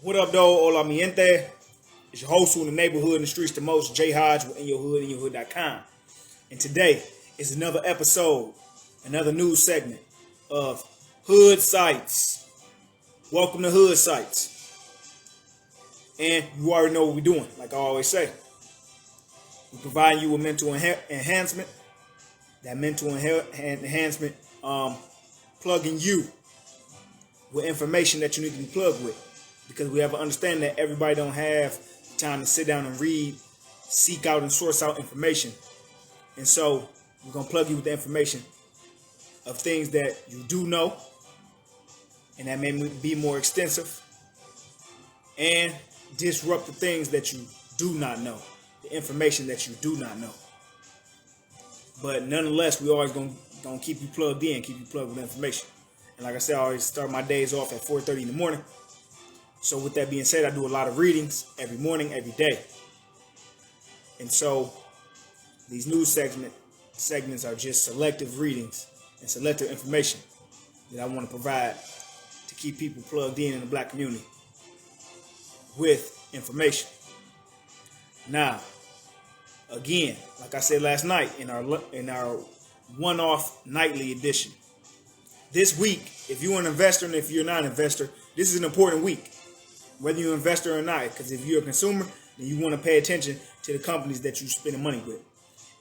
What up, though? Hola, mi gente. It's your host who in the neighborhood and the streets the most, Jay Hodge with In Your Hood, InYourHood.com. And today is another episode, another news segment of Hood Sites. Welcome to Hood Sites. And you already know what we're doing, like I always say. We're providing you with mental enhancement. That mental enhancement plugging you with information that you need to be plugged with. Because we have to understand that everybody don't have time to sit down and read, seek out and source out information. And so we're going to plug you with the information of things that you do know and that may be more extensive, and disrupt the things that you do not know, the information that you do not know. But nonetheless, we always going to keep you plugged in, keep you plugged with information. And like I said, I always start my days off at 4:30 in the morning. So with that being said, I do a lot of readings every morning, every day. And so these news segments are just selective readings and selective information that I want to provide to keep people plugged in the black community with information. Now, again, like I said last night in our one-off nightly edition, this week, if you're an investor and if you're not an investor, this is an important week. Whether you're an investor or not, because if you're a consumer, then you want to pay attention to the companies that you're spending money with.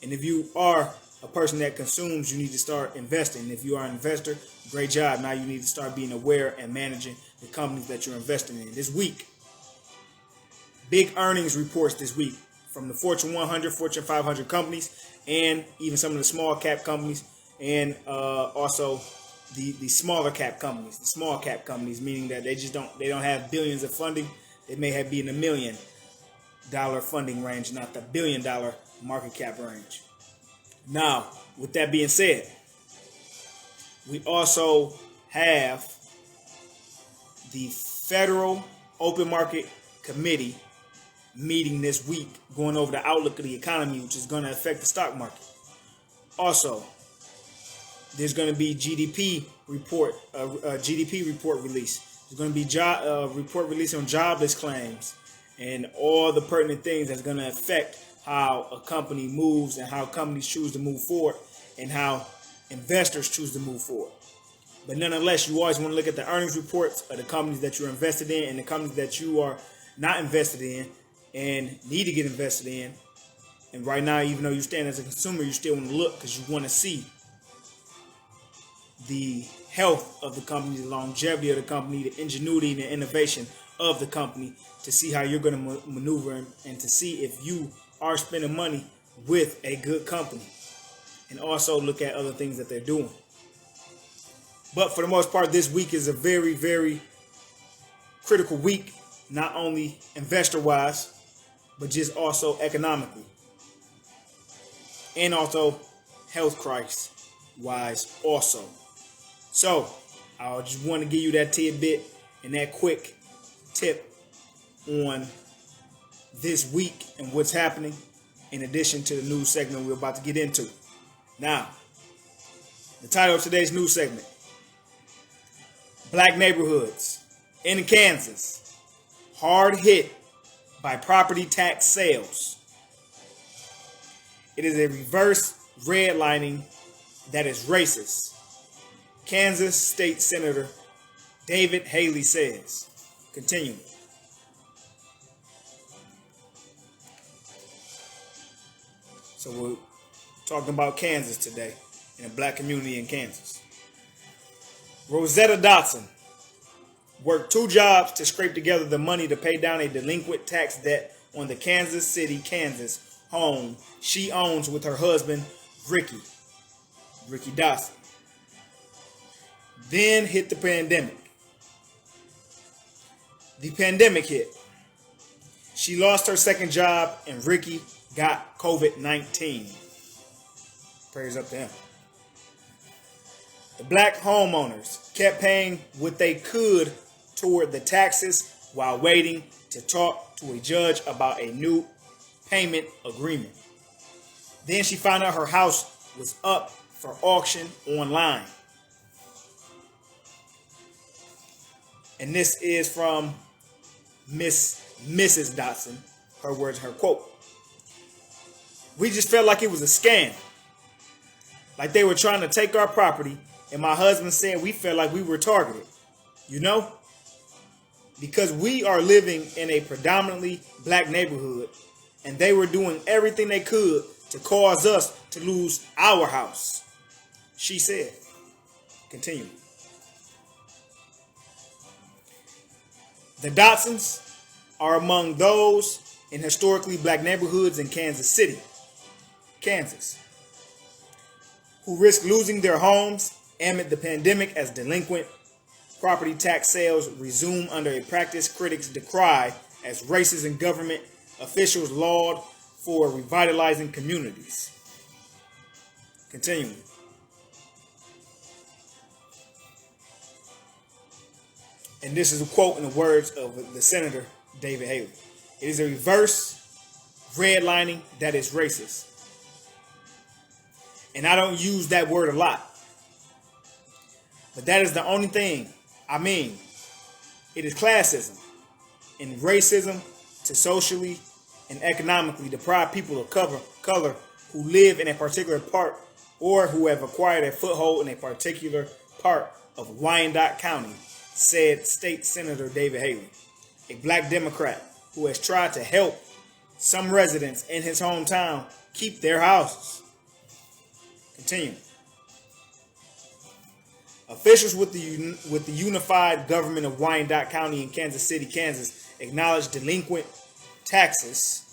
And if you are a person that consumes, you need to start investing. And if you are an investor, great job. Now you need to start being aware and managing the companies that you're investing in. This week, big earnings reports this week from the Fortune 100, Fortune 500 companies, and even some of the small cap companies, and also the smaller cap companies, the small cap companies, meaning that they don't have billions of funding. They may be in the $1 million funding range, not the $1 billion market cap range. Now, with that being said, we also have the Federal Open Market Committee meeting this week, going over the outlook of the economy, which is going to affect the stock market. Also, there's going to be GDP report release. There's going to be report release on jobless claims and all the pertinent things that's going to affect how a company moves and how companies choose to move forward and how investors choose to move forward. But nonetheless, you always want to look at the earnings reports of the companies that you're invested in and the companies that you are not invested in and need to get invested in. And right now, even though you stand as a consumer, you still want to look because you want to see the health of the company, the longevity of the company, the ingenuity and the innovation of the company, to see how you're going to maneuver and to see if you are spending money with a good company, and also look at other things that they're doing. But for the most part, this week is a very, very critical week, not only investor-wise, but just also economically, and also health crisis-wise also. So, I just want to give you that tidbit and that quick tip on this week and what's happening, in addition to the news segment we're about to get into. Now, the title of today's news segment: Black neighborhoods in Kansas hard hit by property tax sales. It is a reverse redlining that is racist, Kansas State Senator David Haley says. Continuing. So we're talking about Kansas today and the black community in Kansas. Rosetta Dotson worked 2 jobs to scrape together the money to pay down a delinquent tax debt on the Kansas City, Kansas home she owns with her husband, Ricky Dotson. Then hit the pandemic. The pandemic hit. She lost her second job and Ricky got COVID-19. Prayers up to him. The black homeowners kept paying what they could toward the taxes while waiting to talk to a judge about a new payment agreement. Then she found out her house was up for auction online. And this is from Mrs. Dotson, her words, her quote. We just felt like it was a scam. Like they were trying to take our property, and my husband said we felt like we were targeted. You know? Because we are living in a predominantly black neighborhood, and they were doing everything they could to cause us to lose our house, she said. Continue. The Dotsons are among those in historically black neighborhoods in Kansas City, Kansas, who risk losing their homes amid the pandemic as delinquent property tax sales resume under a practice critics decry as racist and government officials laud for revitalizing communities. Continuing. And this is a quote in the words of the Senator David Haley. It is a reverse redlining that is racist. And I don't use that word a lot. But that is the only thing I mean. It is classism and racism to socially and economically deprive people of color who live in a particular part or who have acquired a foothold in a particular part of Wyandotte County, said State Senator David Haley, a black Democrat who has tried to help some residents in his hometown keep their houses. Continue. Officials with the unified government of Wyandotte County in Kansas City, Kansas, acknowledged delinquent taxes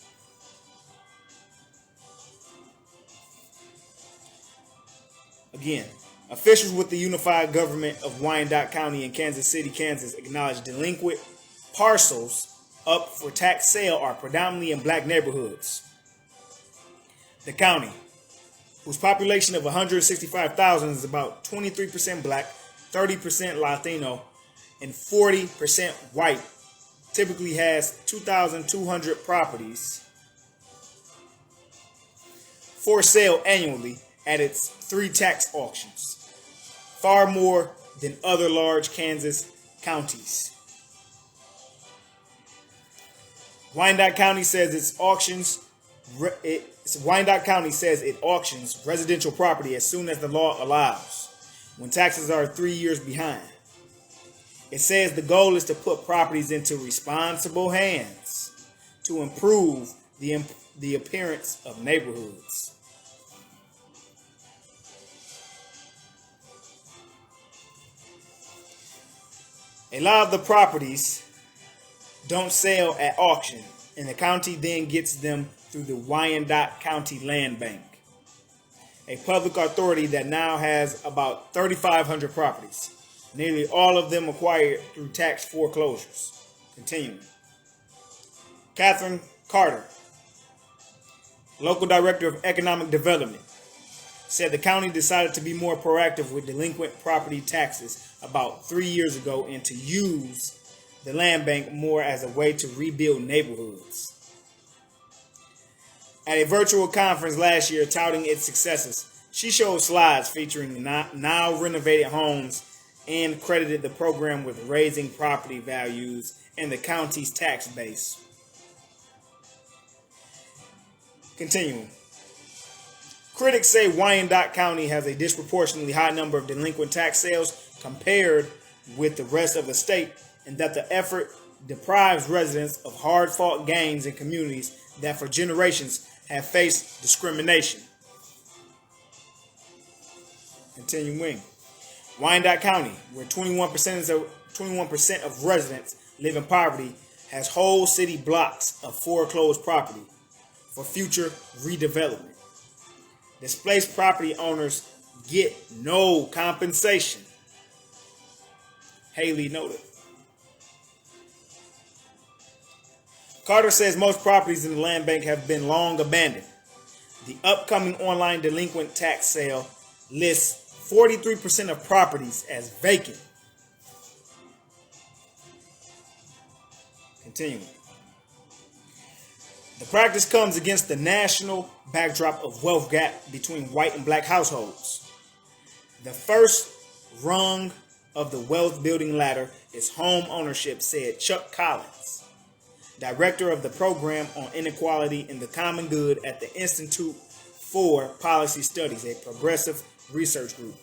again. Officials with the unified government of Wyandotte County in Kansas City, Kansas, acknowledged delinquent parcels up for tax sale are predominantly in black neighborhoods. The county, whose population of 165,000 is about 23% black, 30% Latino, and 40% white, typically has 2,200 properties for sale annually at its 3 tax auctions, far more than other large Kansas counties. Wyandotte County says it auctions residential property as soon as the law allows, when taxes are 3 years behind. It says the goal is to put properties into responsible hands to improve the appearance of neighborhoods. A lot of the properties don't sell at auction, and the county then gets them through the Wyandotte County Land Bank, a public authority that now has about 3,500 properties, nearly all of them acquired through tax foreclosures. Continuing. Catherine Carter, local director of economic development, said the county decided to be more proactive with delinquent property taxes about 3 years ago and to use the land bank more as a way to rebuild neighborhoods. At a virtual conference last year touting its successes, she showed slides featuring now renovated homes and credited the program with raising property values and the county's tax base. Continuing. Critics say Wyandotte County has a disproportionately high number of delinquent tax sales compared with the rest of the state, and that the effort deprives residents of hard-fought gains in communities that for generations have faced discrimination. Continuing. Wyandotte County, where 21% of residents live in poverty, has whole city blocks of foreclosed property for future redevelopment. Displaced property owners get no compensation, Haley noted. Carter says most properties in the land bank have been long abandoned. The upcoming online delinquent tax sale lists 43% of properties as vacant. Continuing. The practice comes against the national backdrop of wealth gap between white and black households. The first rung of the wealth building ladder is home ownership, said Chuck Collins, director of the Program on Inequality and the Common Good at the Institute for Policy Studies, a progressive research group.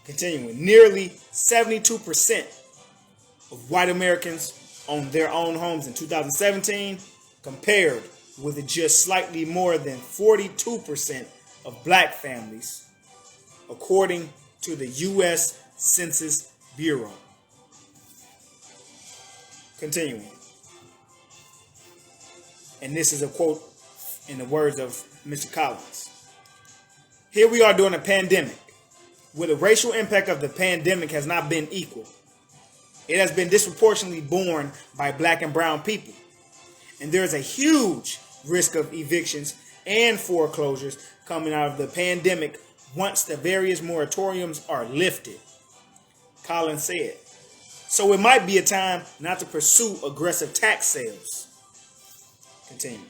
Continuing, nearly 72% of white Americans owned their own homes in 2017, compared with just slightly more than 42% of black families, according to the U.S. Census Bureau. Continuing, and this is a quote in the words of Mr. Collins. Here we are during a pandemic, where the racial impact of the pandemic has not been equal. It has been disproportionately borne by black and brown people. And there is a huge risk of evictions and foreclosures coming out of the pandemic once the various moratoriums are lifted, Collins said. So it might be a time not to pursue aggressive tax sales. Continue.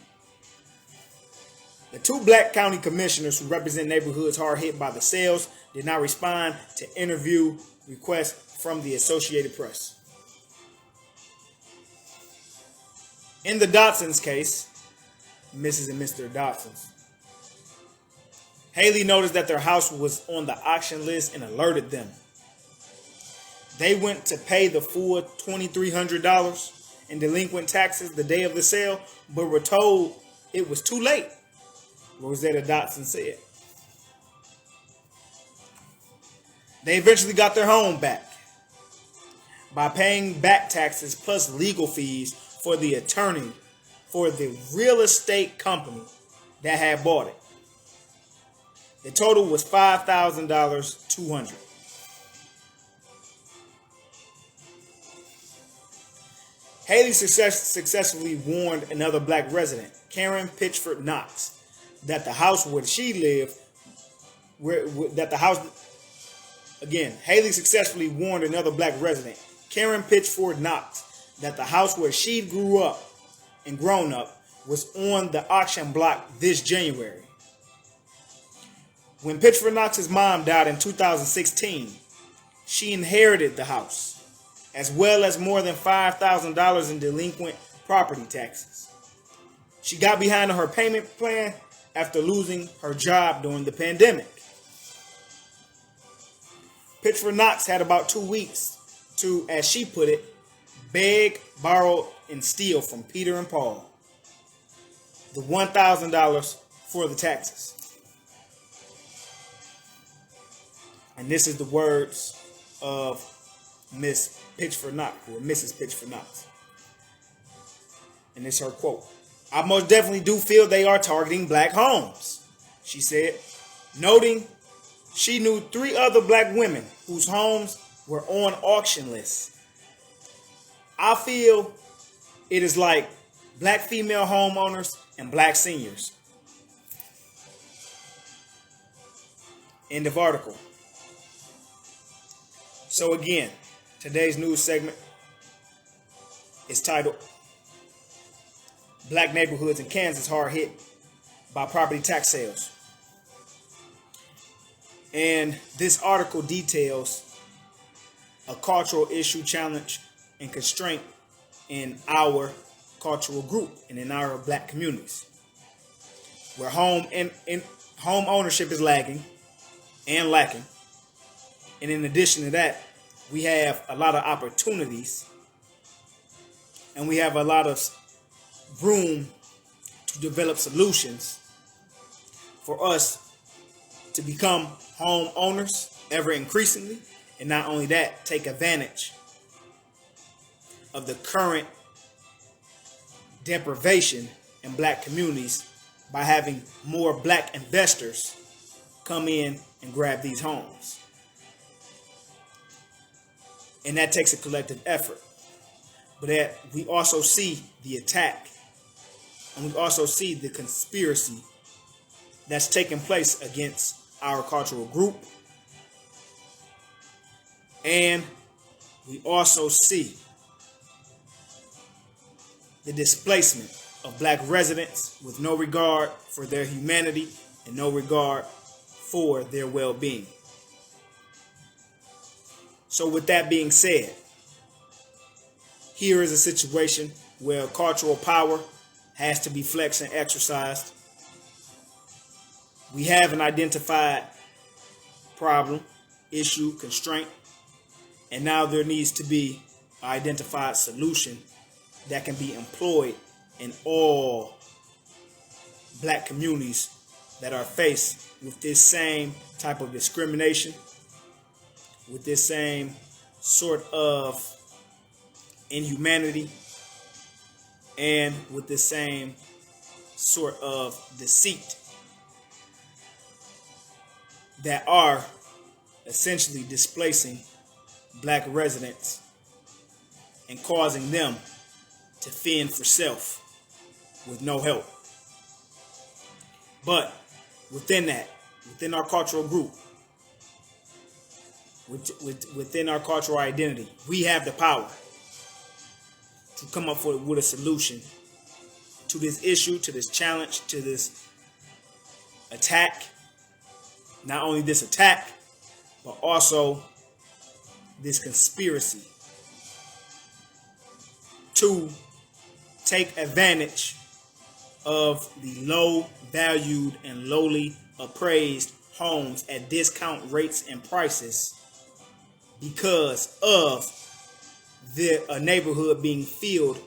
The two black county commissioners who represent neighborhoods hard hit by the sales did not respond to interview requests from the Associated Press. In the Dotson's case, Mrs. and Mr. Dotson's, Haley noticed that their house was on the auction list and alerted them. They went to pay the full $2,300 in delinquent taxes the day of the sale, but were told it was too late, Rosetta Dotson said. They eventually got their home back by paying back taxes plus legal fees for the attorney for the real estate company that had bought it. The total was $5,200. Haley successfully warned another black resident, Karen Pitchford Knox, that the house where she lived, Haley successfully warned another black resident, Karen Pitchford Knox, that the house where she grew up and grown up was on the auction block this January. When Pitchford Knox's mom died in 2016, she inherited the house, as well as more than $5,000 in delinquent property taxes. She got behind on her payment plan after losing her job during the pandemic. Pitchford Knox had about 2 weeks to, as she put it, beg, borrow, and steal from Peter and Paul the $1,000 for the taxes. And this is the words of Miss Pitchford Knox, or Mrs. Pitchford Knox. And it's her quote. I most definitely do feel they are targeting black homes, she said, noting she knew 3 other black women whose homes were on auction lists. I feel it is like black female homeowners and black seniors. End of article. So again, today's news segment is titled Black Neighborhoods in Kansas Hard Hit by Property Tax Sales. And this article details a cultural issue, challenge, and constraint in our cultural group and in our black communities, where home ownership is lagging and lacking. And in addition to that, we have a lot of opportunities and we have a lot of room to develop solutions for us to become home owners ever increasingly. And not only that, take advantage of the current deprivation in black communities by having more black investors come in and grab these homes. And that takes a collective effort. But that we also see the attack and we also see the conspiracy that's taking place against our cultural group. And we also see the displacement of black residents with no regard for their humanity and no regard for their well-being. So with that being said, here is a situation where cultural power has to be flexed and exercised. We have an identified problem, issue, constraint, and now there needs to be an identified solution that can be employed in all black communities that are faced with this same type of discrimination, with this same sort of inhumanity, and with the same sort of deceit that are essentially displacing black residents and causing them to fend for self with no help. But within that, within our cultural group, within our cultural identity, we have the power to come up with a solution to this issue, to this challenge, to this attack. Not only this attack, but also this conspiracy to take advantage of the low valued and lowly appraised homes at discount rates and prices because of a neighborhood being filled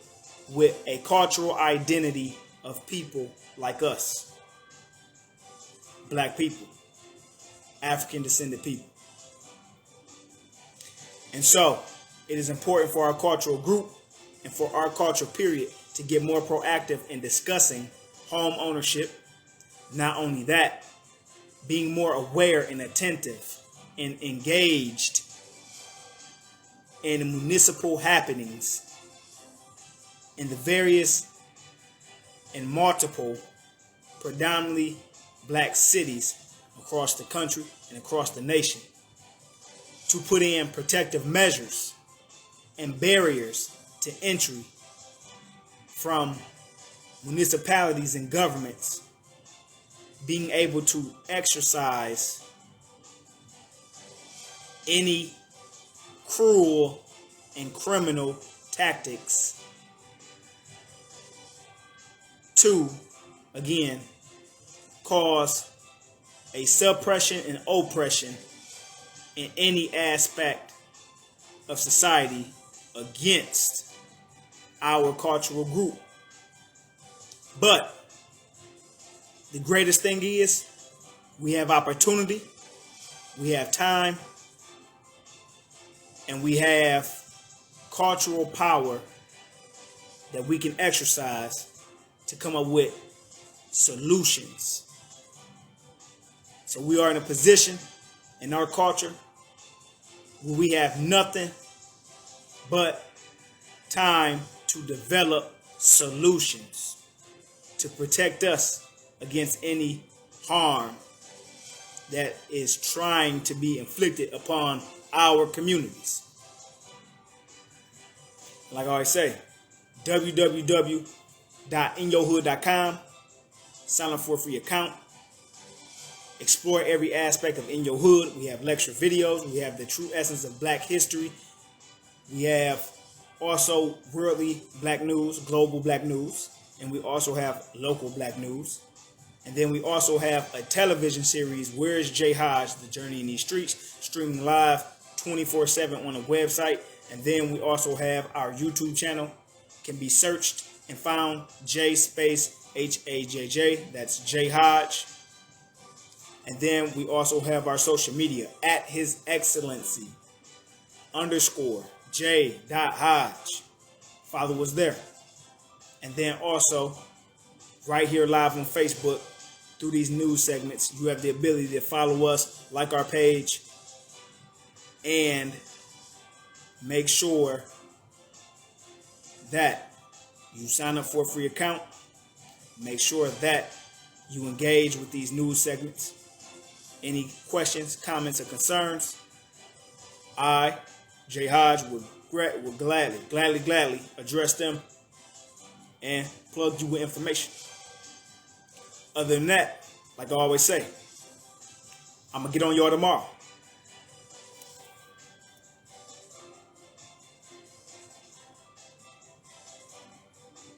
with a cultural identity of people like us, black people, African descended people. And so it is important for our cultural group and for our culture period to get more proactive in discussing home ownership. Not only that, being more aware and attentive and engaged in municipal happenings in the various and multiple predominantly black cities across the country and across the nation, to put in protective measures and barriers to entry from municipalities and governments being able to exercise any cruel and criminal tactics to, again, cause a suppression and oppression in any aspect of society against our cultural group. But the greatest thing is we have opportunity, we have time, and we have cultural power that we can exercise to come up with solutions. So we are in a position in our culture where we have nothing but time to develop solutions to protect us against any harm that is trying to be inflicted upon our communities. Like I always say, www.inyourhood.com. Sign up for a free account. Explore every aspect of In Your Hood. We have lecture videos. We have the true essence of black history. We have also worldly black news, global black news. And we also have local black news. And then we also have a television series, Where is Jay Hodge? The Journey in These Streets, streaming live 24/7 on the website. And then we also have our YouTube channel. Can be searched and found J space HAJJ. That's Jay Hodge. And then we also have our social media at His Excellency _ J.Hodge. Follow us there. And then also right here live on Facebook through these news segments, you have the ability to follow us, like our page, and make sure that you sign up for a free account. Make sure that you engage with these news segments. Any questions, comments, or concerns, I, Jay Hodge, will gladly address them and plug you with information. Other than that, like I always say, I'm going to get on y'all tomorrow.